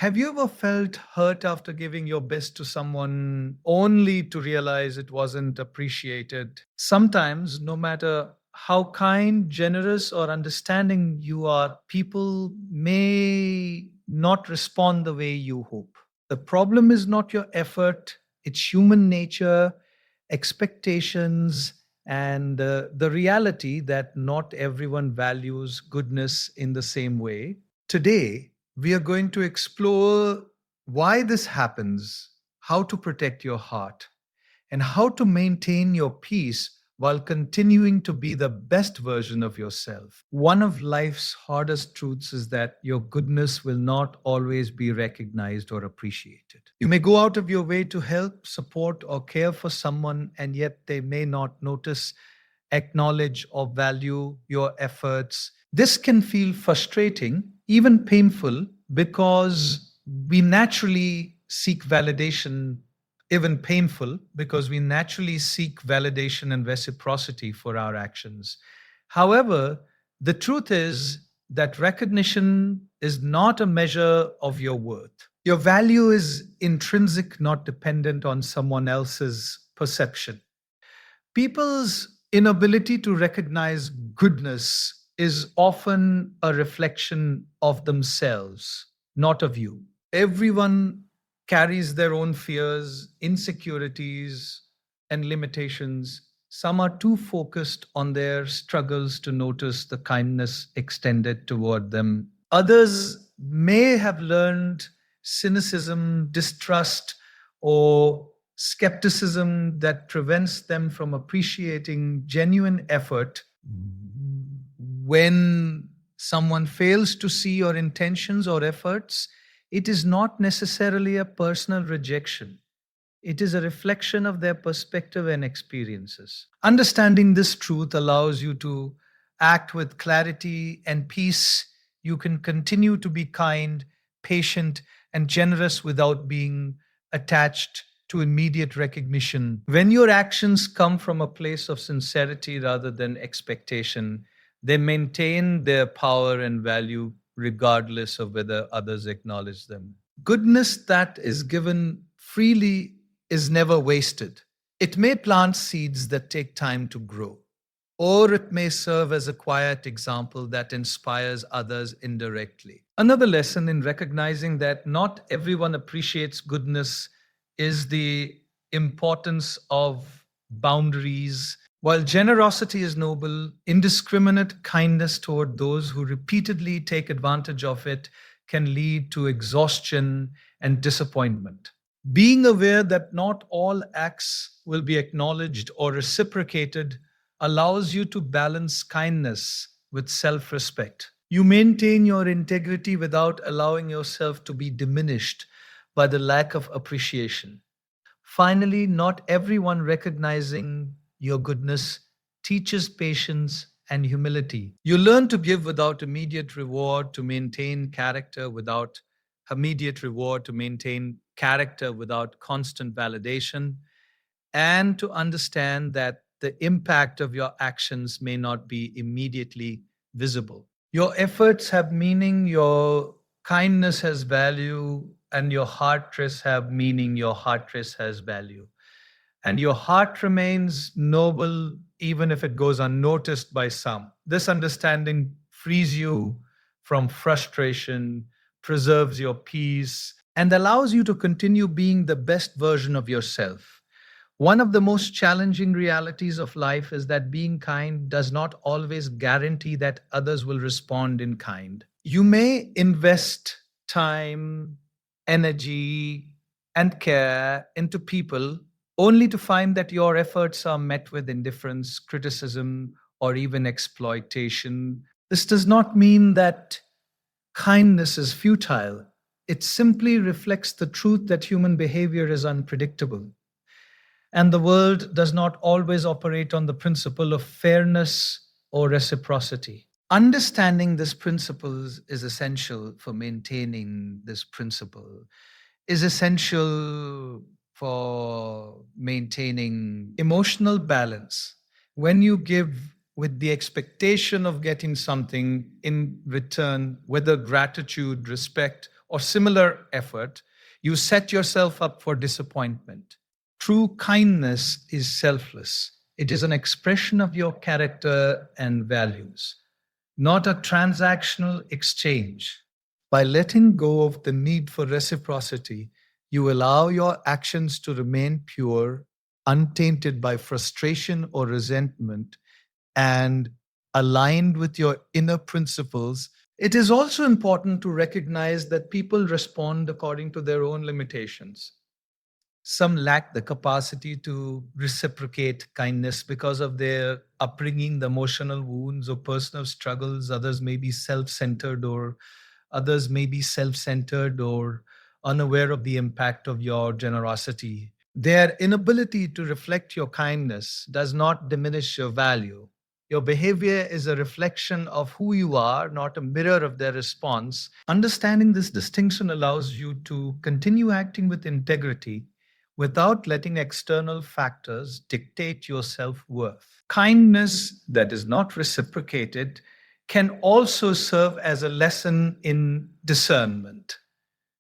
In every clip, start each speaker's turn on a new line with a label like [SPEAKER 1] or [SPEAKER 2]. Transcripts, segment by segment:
[SPEAKER 1] Have you ever felt hurt after giving your best to someone only to realize it wasn't appreciated? Sometimes, no matter how kind, generous, or understanding you are, people may not respond the way you hope. The problem is not your effort, it's human nature, expectations, and the reality that not everyone values goodness in the same way. Today, we are going to explore why this happens, how to protect your heart, and how to maintain your peace while continuing to be the best version of yourself. One of life's hardest truths is that your goodness will not always be recognized or appreciated. You may go out of your way to help, support, or care for someone, and yet they may not notice, acknowledge, or value your efforts. This can feel frustrating, even painful, because we naturally seek validation, even painful, because we naturally seek validation and reciprocity for our actions. However, the truth is that recognition is not a measure of your worth. Your value is intrinsic, not dependent on someone else's perception. People's inability to recognize goodness is often a reflection of themselves, not of you. Everyone carries their own fears, insecurities, and limitations. Some are too focused on their struggles to notice the kindness extended toward them. Others may have learned cynicism, distrust, or skepticism that prevents them from appreciating genuine effort. When someone fails to see your intentions or efforts, it is not necessarily a personal rejection. It is a reflection of their perspective and experiences. Understanding this truth allows you to act with clarity and peace. You can continue to be kind, patient, and generous without being attached to immediate recognition. When your actions come from a place of sincerity rather than expectation, they maintain their power and value regardless of whether others acknowledge them. Goodness that is given freely is never wasted. It may plant seeds that take time to grow, or it may serve as a quiet example that inspires others indirectly. Another lesson in recognizing that not everyone appreciates goodness is the importance of boundaries. While generosity is noble, indiscriminate kindness toward those who repeatedly take advantage of it can lead to exhaustion and disappointment. Being aware that not all acts will be acknowledged or reciprocated allows you to balance kindness with self respect. You maintain your integrity without allowing yourself to be diminished by the lack of appreciation. Finally, not everyone recognizing your goodness teaches patience and humility. You learn to give without immediate reward, to maintain character without immediate reward, to maintain character without constant validation, and to understand that the impact of your actions may not be immediately visible. Your efforts have meaning, your kindness has value, and your heart trace have meaning, your heart trace has value. And your heart remains noble even if it goes unnoticed by some. This understanding frees you from frustration, preserves your peace, and allows you to continue being the best version of yourself. One of the most challenging realities of life is that being kind does not always guarantee that others will respond in kind. You may invest time, energy, and care into people only to find that your efforts are met with indifference, criticism, or even exploitation. This does not mean that kindness is futile. It simply reflects the truth that human behavior is unpredictable and the world does not always operate on the principle of fairness or reciprocity. Understanding this principle is essential for maintaining this principle, is essential for maintaining emotional balance. When you give with the expectation of getting something in return, whether gratitude, respect, or similar effort, you set yourself up for disappointment. True kindness is selfless. It is an expression of your character and values, not a transactional exchange. By letting go of the need for reciprocity, you allow your actions to remain pure, untainted by frustration or resentment, and aligned with your inner principles. It is also important to recognize that people respond according to their own limitations. Some lack the capacity to reciprocate kindness because of their upbringing, the emotional wounds, or personal struggles. Others may be self-centered or unaware of the impact of your generosity. Their inability to reflect your kindness does not diminish your value. Your behavior is a reflection of who you are, not a mirror of their response. Understanding this distinction allows you to continue acting with integrity without letting external factors dictate your self worth. Kindness that is not reciprocated can also serve as a lesson in discernment.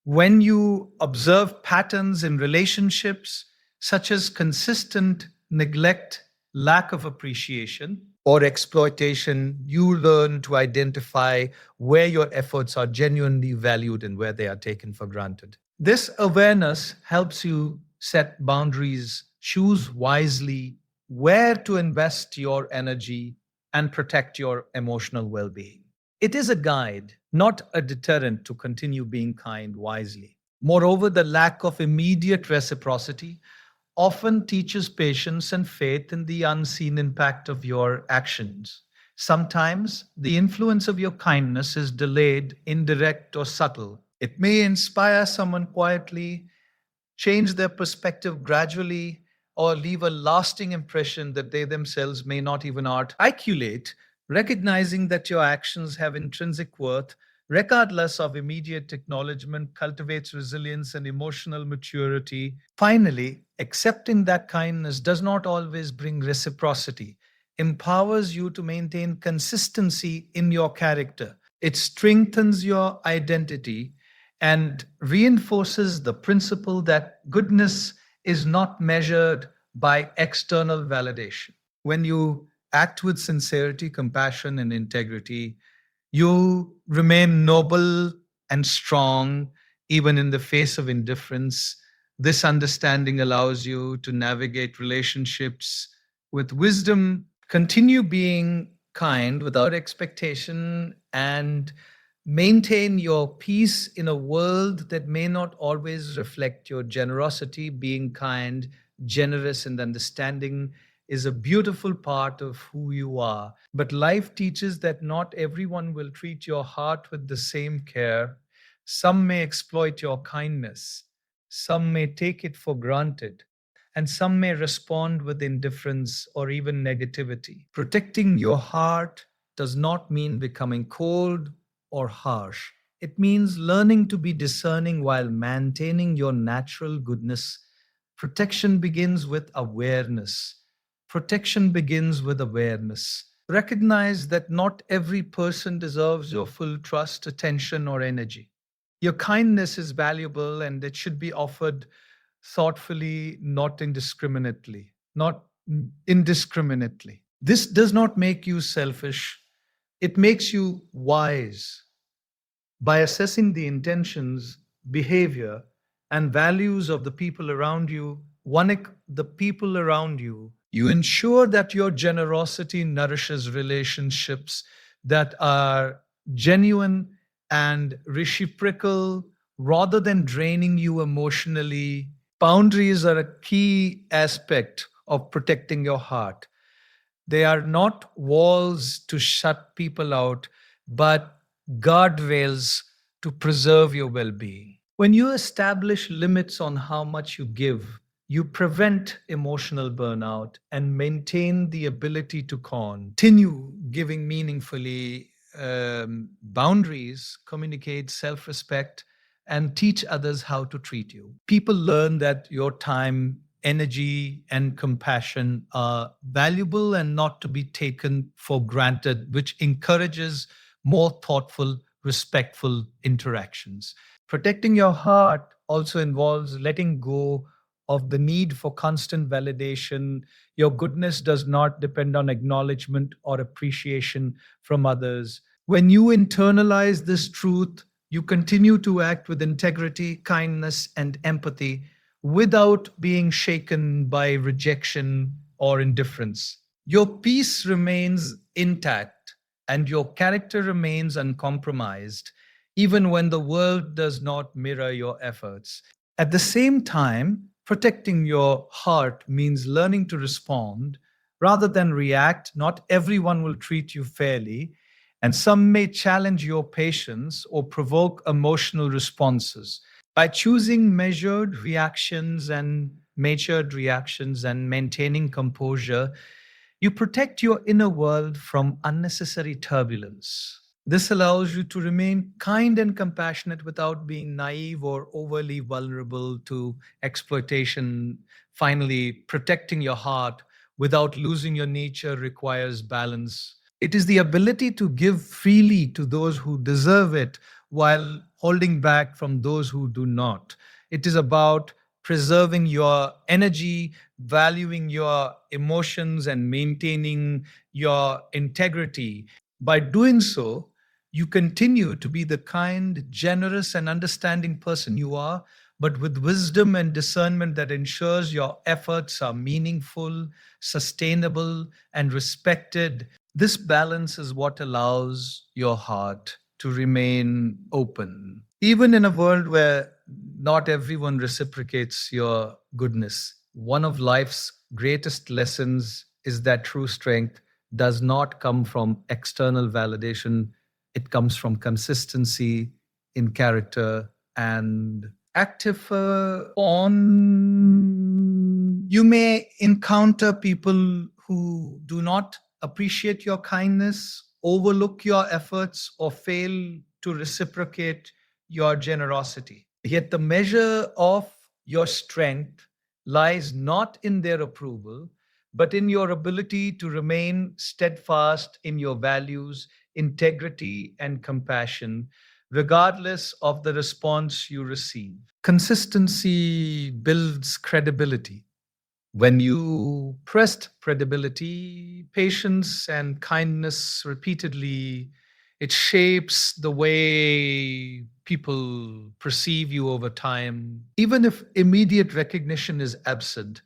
[SPEAKER 1] When you observe patterns in relationships, such as consistent neglect, lack of appreciation, or exploitation, you learn to identify where your efforts are genuinely valued and where they are taken for granted. This awareness helps you set boundaries, choose wisely where to invest your energy, and protect your emotional well being. It is a guide, not a deterrent to continue being kind wisely. Moreover, the lack of immediate reciprocity often teaches patience and faith in the unseen impact of your actions. Sometimes the influence of your kindness is delayed, indirect, or subtle. It may inspire someone quietly, change their perspective gradually, or leave a lasting impression that they themselves may not even articulate. Recognizing that your actions have intrinsic worth, regardless of immediate acknowledgement, cultivates resilience and emotional maturity. Finally, accepting that kindness does not always bring reciprocity empowers you to maintain consistency in your character. It strengthens your identity and reinforces the principle that goodness is not measured by external validation. When you act with sincerity, compassion, and integrity, you remain noble and strong even in the face of indifference. This understanding allows you to navigate relationships with wisdom, continue being kind without expectation, and maintain your peace in a world that may not always reflect your generosity. Being kind, generous, and understanding is a beautiful part of who you are. But life teaches that not everyone will treat your heart with the same care. Some may exploit your kindness, some may take it for granted, and some may respond with indifference or even negativity. Protecting your heart does not mean becoming cold or harsh. It means learning to be discerning while maintaining your natural goodness. Protection begins with awareness. Protection begins with awareness. Recognize that not every person deserves your full trust, attention, or energy. Your kindness is valuable and it should be offered thoughtfully, not indiscriminately. Not indiscriminately. This does not make you selfish, it makes you wise. By assessing the intentions, behavior, and values of the people around you, the people around you, you ensure that your generosity nourishes relationships that are genuine and reciprocal rather than draining you emotionally. Boundaries are a key aspect of protecting your heart. They are not walls to shut people out, but guardrails to preserve your well being. When you establish limits on how much you give, you prevent emotional burnout and maintain the ability to continue giving meaningfully. Boundaries communicate self respect and teach others how to treat you. People learn that your time, energy, and compassion are valuable and not to be taken for granted, which encourages more thoughtful, respectful interactions. Protecting your heart also involves letting go of the need for constant validation. Your goodness does not depend on acknowledgement or appreciation from others. When you internalize this truth, you continue to act with integrity, kindness, and empathy without being shaken by rejection or indifference. Your peace remains intact and your character remains uncompromised, even when the world does not mirror your efforts. At the same time, protecting your heart means learning to respond rather than react. Not everyone will treat you fairly, and some may challenge your patience or provoke emotional responses. By choosing measured reactions and maintaining composure, you protect your inner world from unnecessary turbulence. This allows you to remain kind and compassionate without being naive or overly vulnerable to exploitation. Finally, protecting your heart without losing your nature requires balance. It is the ability to give freely to those who deserve it while holding back from those who do not. It is about preserving your energy, valuing your emotions, and maintaining your integrity. By doing so, you continue to be the kind, generous, and understanding person you are, but with wisdom and discernment that ensures your efforts are meaningful, sustainable, and respected. This balance is what allows your heart to remain open. Even in a world where not everyone reciprocates your goodness, one of life's greatest lessons is that true strength does not come from external validation, it comes from consistency in character and active on. You may encounter people who do not appreciate your kindness, overlook your efforts, or fail to reciprocate your generosity. Yet the measure of your strength lies not in their approval, but in your ability to remain steadfast in your values, integrity, and compassion, regardless of the response you receive. Consistency builds credibility. When you pressed credibility, patience, and kindness repeatedly, it shapes the way people perceive you over time. Even if immediate recognition is absent,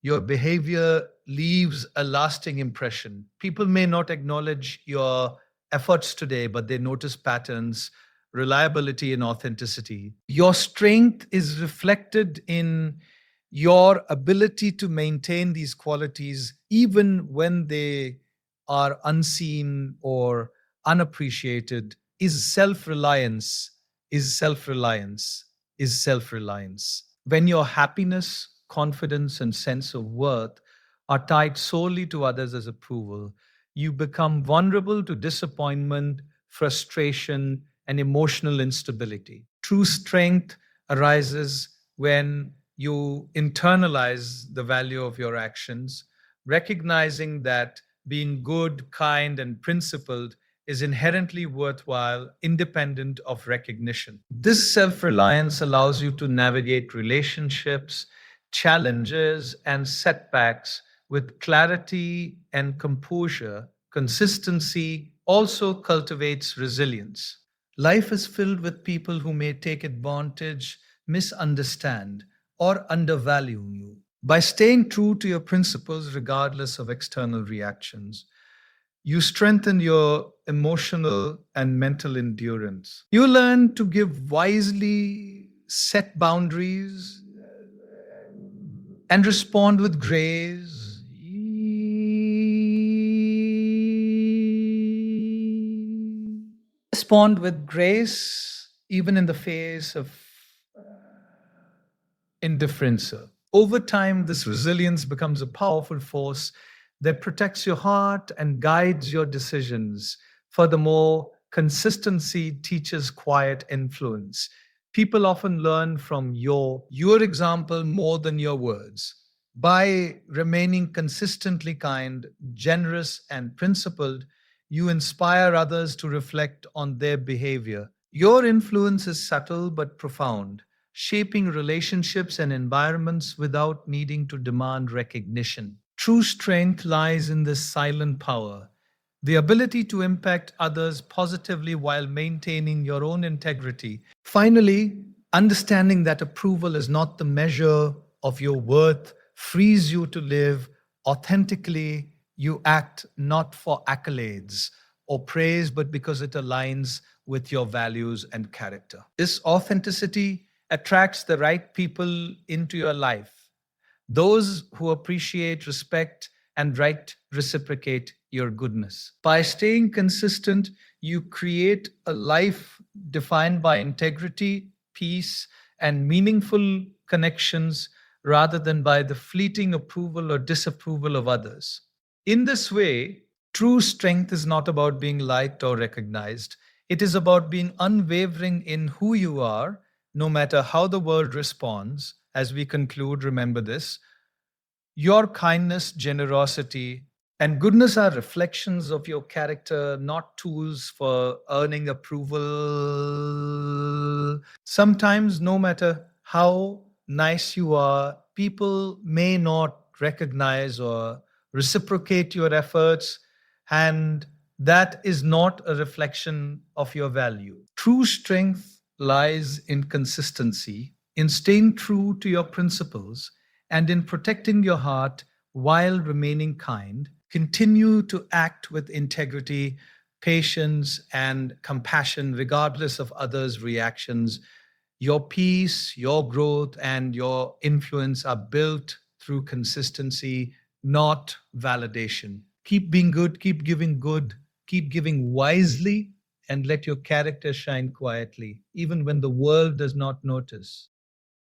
[SPEAKER 1] your behavior leaves a lasting impression. People may not acknowledge your efforts today, but they notice patterns, reliability, and authenticity. Your strength is reflected in your ability to maintain these qualities even when they are unseen or unappreciated. Is self reliance is self reliance is self reliance when your happiness, confidence, and sense of worth are tied solely to others as approval, you become vulnerable to disappointment, frustration, and emotional instability. True strength arises when you internalize the value of your actions, recognizing that being good, kind, and principled is inherently worthwhile, independent of recognition. This self reliance allows you to navigate relationships, challenges, and setbacks with clarity and composure. Consistency also cultivates resilience. Life is filled with people who may take advantage, misunderstand, or undervalue you. By staying true to your principles, regardless of external reactions, you strengthen your emotional and mental endurance. You learn to give wisely, set boundaries, and respond with grace. Respond with grace, even in the face of indifference. Over time, this resilience becomes a powerful force that protects your heart and guides your decisions. Furthermore, consistency teaches quiet influence. People often learn from your example more than your words. By remaining consistently kind, generous, and principled, you inspire others to reflect on their behavior. Your influence is subtle but profound, shaping relationships and environments without needing to demand recognition. True strength lies in this silent power, the ability to impact others positively while maintaining your own integrity. Finally, understanding that approval is not the measure of your worth frees you to live authentically. You act not for accolades or praise, but because it aligns with your values and character. This authenticity attracts the right people into your life, those who appreciate, respect, and right reciprocate your goodness. By staying consistent, you create a life defined by integrity, peace, and meaningful connections rather than by the fleeting approval or disapproval of others. In this way, true strength is not about being liked or recognized. It is about being unwavering in who you are, no matter how the world responds. As we conclude, remember this: your kindness, generosity, and goodness are reflections of your character, not tools for earning approval. Sometimes, no matter how nice you are, people may not recognize or reciprocate your efforts, and that is not a reflection of your value. True strength lies in consistency, in staying true to your principles, and in protecting your heart while remaining kind. Continue to act with integrity, patience, and compassion, regardless of others' reactions. Your peace, your growth, and your influence are built through consistency, not validation. Keep being good, keep giving wisely, and let your character shine quietly, even when the world does not notice.